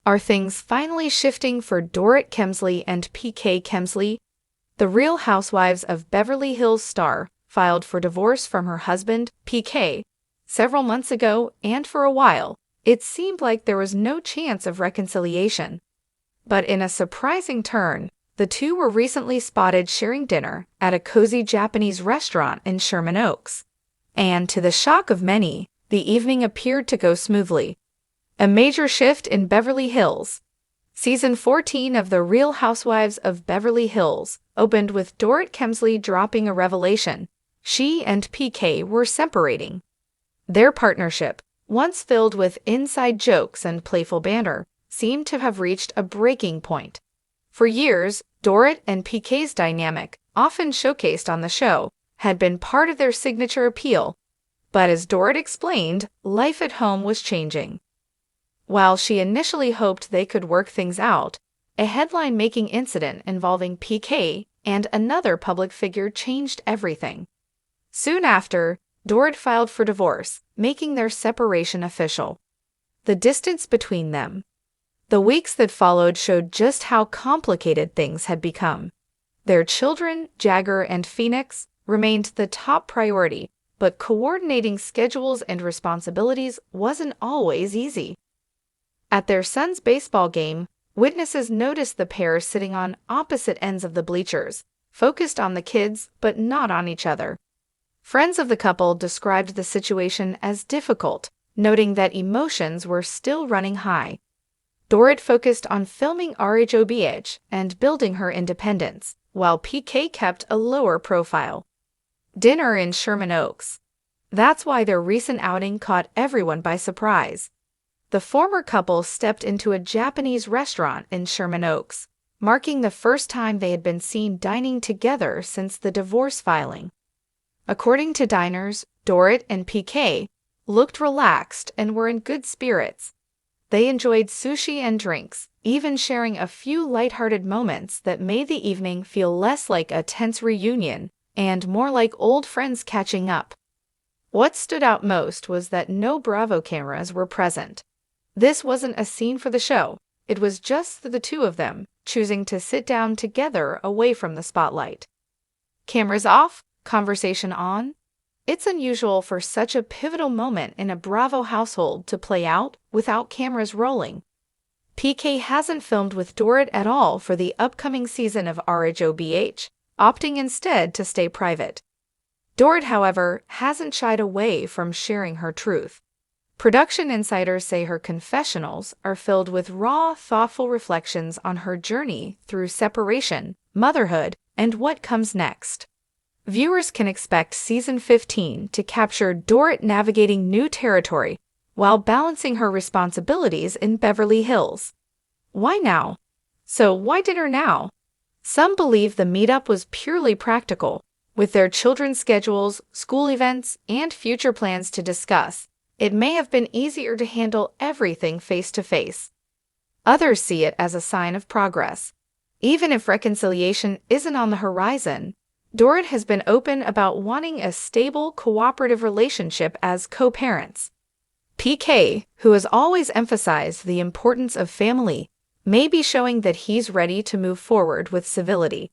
Are things finally shifting for Dorit Kemsley and PK Kemsley? The Real Housewives of Beverly Hills star filed for divorce from her husband, PK, several months ago, and for a while, it seemed like there was no chance of reconciliation. But in a surprising turn, the two were recently spotted sharing dinner at a cozy Japanese restaurant in Sherman Oaks. And to the shock of many, the evening appeared to go smoothly. A major shift in Beverly Hills. Season 14 of The Real Housewives of Beverly Hills opened with Dorit Kemsley dropping a revelation. She and PK were separating. Their partnership, once filled with inside jokes and playful banter, seemed to have reached a breaking point. For years, Dorit and PK's dynamic, often showcased on the show, had been part of their signature appeal. But as Dorit explained, life at home was changing. While she initially hoped they could work things out, a headline-making incident involving PK and another public figure changed everything. Soon after, Dorit filed for divorce, making their separation official. The distance between them. The weeks that followed showed just how complicated things had become. Their children, Jagger and Phoenix, remained the top priority, but coordinating schedules and responsibilities wasn't always easy. At their son's baseball game, witnesses noticed the pair sitting on opposite ends of the bleachers, focused on the kids but not on each other. Friends of the couple described the situation as difficult, noting that emotions were still running high. Dorit focused on filming RHOBH and building her independence, while PK kept a lower profile. Dinner in Sherman Oaks. That's why their recent outing caught everyone by surprise. The former couple stepped into a Japanese restaurant in Sherman Oaks, marking the first time they had been seen dining together since the divorce filing. According to diners, Dorit and PK looked relaxed and were in good spirits. They enjoyed sushi and drinks, even sharing a few lighthearted moments that made the evening feel less like a tense reunion and more like old friends catching up. What stood out most was that no Bravo cameras were present. This wasn't a scene for the show, it was just the two of them, choosing to sit down together away from the spotlight. Cameras off, conversation on. It's unusual for such a pivotal moment in a Bravo household to play out without cameras rolling. PK hasn't filmed with Dorit at all for the upcoming season of RHOBH, opting instead to stay private. Dorit, however, hasn't shied away from sharing her truth. Production insiders say her confessionals are filled with raw, thoughtful reflections on her journey through separation, motherhood, and what comes next. Viewers can expect Season 15 to capture Dorit navigating new territory while balancing her responsibilities in Beverly Hills. Why now? So why dinner now? Some believe the meetup was purely practical. With their children's schedules, school events, and future plans to discuss, it may have been easier to handle everything face-to-face. Others see it as a sign of progress. Even if reconciliation isn't on the horizon, Dorit has been open about wanting a stable, cooperative relationship as co-parents. PK, who has always emphasized the importance of family, may be showing that he's ready to move forward with civility.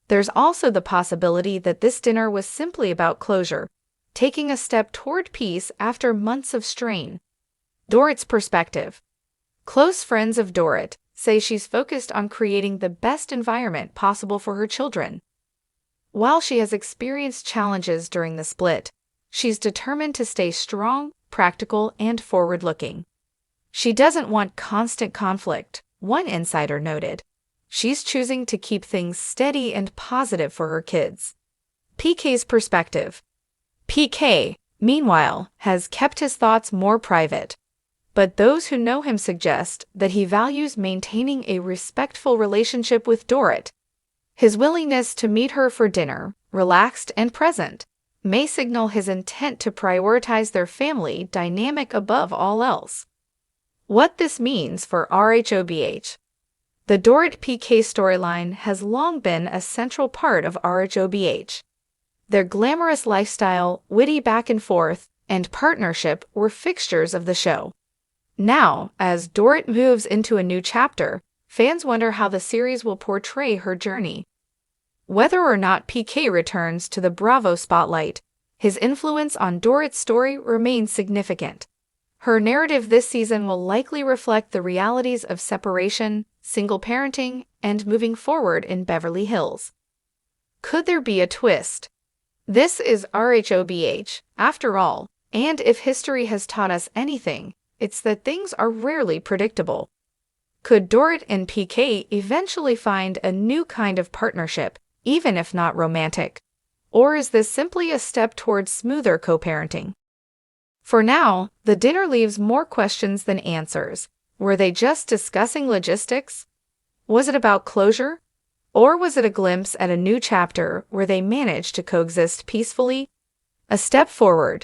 There's also the possibility that this dinner was simply about closure, taking a step toward peace after months of strain. Dorit's perspective. Close friends of Dorit say she's focused on creating the best environment possible for her children. While she has experienced challenges during the split, she's determined to stay strong, practical, and forward-looking. She doesn't want constant conflict, one insider noted. She's choosing to keep things steady and positive for her kids. PK's perspective. PK, meanwhile, has kept his thoughts more private. But those who know him suggest that he values maintaining a respectful relationship with Dorit. His willingness to meet her for dinner, relaxed and present, may signal his intent to prioritize their family dynamic above all else. What this means for RHOBH. The Dorit PK storyline has long been a central part of RHOBH. Their glamorous lifestyle, witty back and forth, and partnership were fixtures of the show. Now, as Dorit moves into a new chapter, fans wonder how the series will portray her journey. Whether or not PK returns to the Bravo spotlight, his influence on Dorit's story remains significant. Her narrative this season will likely reflect the realities of separation, single parenting, and moving forward in Beverly Hills. Could there be a twist? This is RHOBH, after all, and if history has taught us anything, it's that things are rarely predictable. Could Dorit and PK eventually find a new kind of partnership, even if not romantic? Or is this simply a step towards smoother co-parenting? For now, the dinner leaves more questions than answers. Were they just discussing logistics? Was it about closure? Or was it a glimpse at a new chapter where they managed to coexist peacefully? A step forward.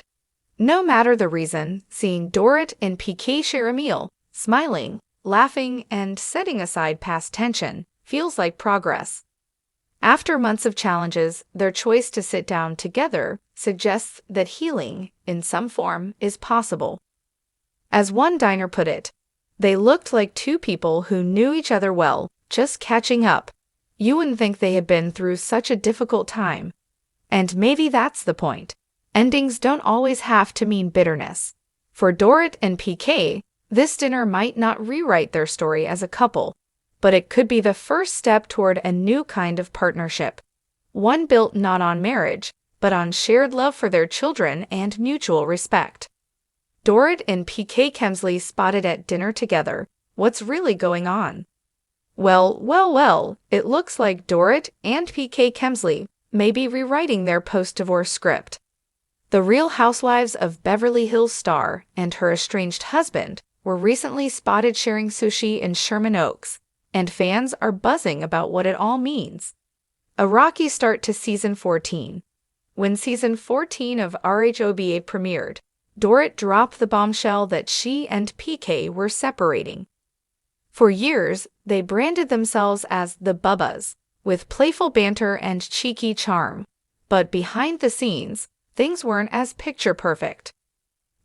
No matter the reason, seeing Dorit and PK share a meal, smiling, laughing, and setting aside past tension, feels like progress. After months of challenges, their choice to sit down together suggests that healing, in some form, is possible. As one diner put it, they looked like two people who knew each other well, just catching up. You wouldn't think they had been through such a difficult time. And maybe that's the point. Endings don't always have to mean bitterness. For Dorit and PK, this dinner might not rewrite their story as a couple, but it could be the first step toward a new kind of partnership. One built not on marriage, but on shared love for their children and mutual respect. Dorit and PK Kemsley spotted at dinner together. What's really going on? Well, it looks like Dorit and PK Kemsley may be rewriting their post-divorce script. The Real Housewives of Beverly Hills star and her estranged husband were recently spotted sharing sushi in Sherman Oaks, and fans are buzzing about what it all means. A rocky start to Season 14. When Season 14 of RHOBH premiered, Dorit dropped the bombshell that she and PK were separating. For years, they branded themselves as the Bubbas, with playful banter and cheeky charm. But behind the scenes, things weren't as picture-perfect.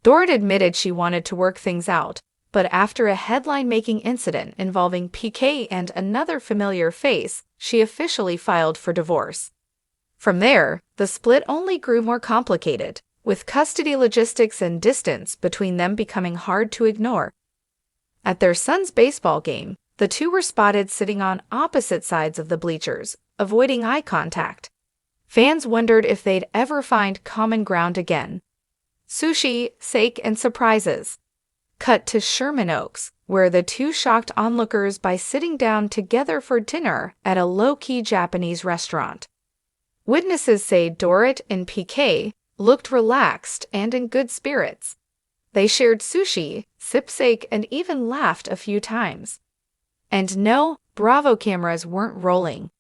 Dorit admitted she wanted to work things out, but after a headline-making incident involving PK and another familiar face, she officially filed for divorce. From there, the split only grew more complicated, with custody logistics and distance between them becoming hard to ignore. At their son's baseball game, the two were spotted sitting on opposite sides of the bleachers, avoiding eye contact. Fans wondered if they'd ever find common ground again. Sushi, sake, and surprises. Cut to Sherman Oaks, where the two shocked onlookers by sitting down together for dinner at a low-key Japanese restaurant. Witnesses say Dorit and PK looked relaxed and in good spirits. They shared sushi, sipped sake, and even laughed a few times. And no, Bravo cameras weren't rolling.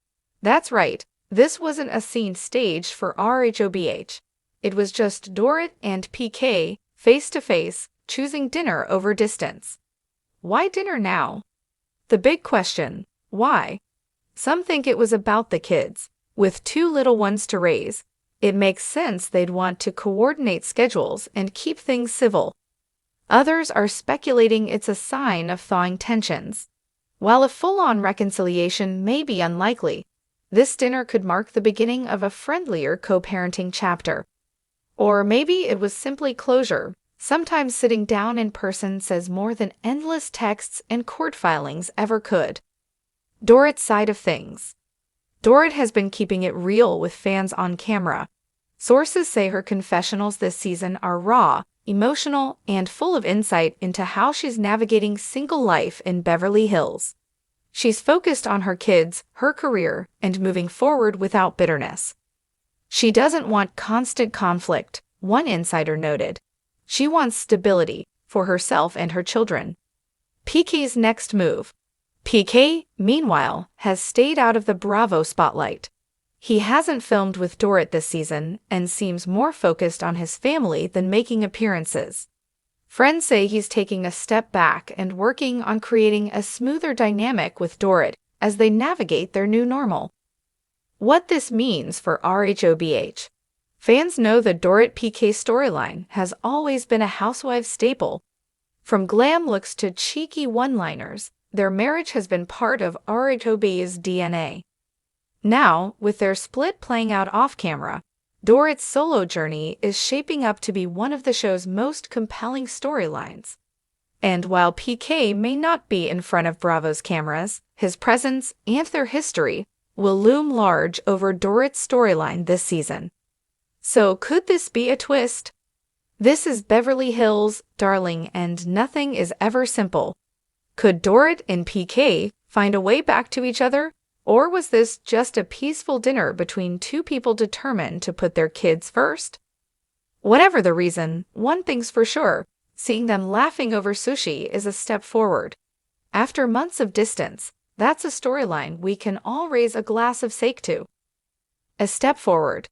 That's right, this wasn't a scene staged for RHOBH. It was just Dorit and PK, face-to-face, choosing dinner over distance. Why dinner now? The big question, why? Some think it was about the kids. With two little ones to raise, it makes sense they'd want to coordinate schedules and keep things civil. Others are speculating it's a sign of thawing tensions. While a full-on reconciliation may be unlikely, this dinner could mark the beginning of a friendlier co-parenting chapter. Or maybe it was simply closure. Sometimes sitting down in person says more than endless texts and court filings ever could. Dorit's side of things. Dorit has been keeping it real with fans on camera. Sources say her confessionals this season are raw, emotional, and full of insight into how she's navigating single life in Beverly Hills. She's focused on her kids, her career, and moving forward without bitterness. She doesn't want constant conflict, one insider noted. She wants stability for herself and her children. PK's next move. PK, meanwhile, has stayed out of the Bravo spotlight. He hasn't filmed with Dorit this season and seems more focused on his family than making appearances. Friends say he's taking a step back and working on creating a smoother dynamic with Dorit as they navigate their new normal. What this means for RHOBH. Fans know the Dorit PK storyline has always been a housewife staple. From glam looks to cheeky one-liners, their marriage has been part of RHOBH's DNA. Now, with their split playing out off-camera, Dorit's solo journey is shaping up to be one of the show's most compelling storylines. And while PK may not be in front of Bravo's cameras, his presence and their history will loom large over Dorit's storyline this season. So could this be a twist? This is Beverly Hills, darling, and nothing is ever simple. Could Dorit and PK find a way back to each other? Or was this just a peaceful dinner between two people determined to put their kids first? Whatever the reason, one thing's for sure, seeing them laughing over sushi is a step forward. After months of distance, that's a storyline we can all raise a glass of sake to. A step forward.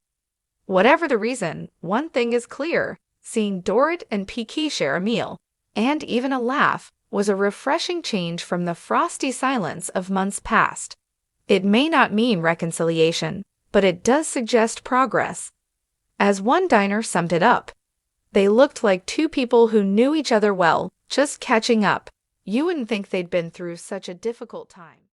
Whatever the reason, one thing is clear. Seeing Dorit and PK share a meal, and even a laugh, was a refreshing change from the frosty silence of months past. It may not mean reconciliation, but it does suggest progress. As one diner summed it up, they looked like two people who knew each other well, just catching up. You wouldn't think they'd been through such a difficult time.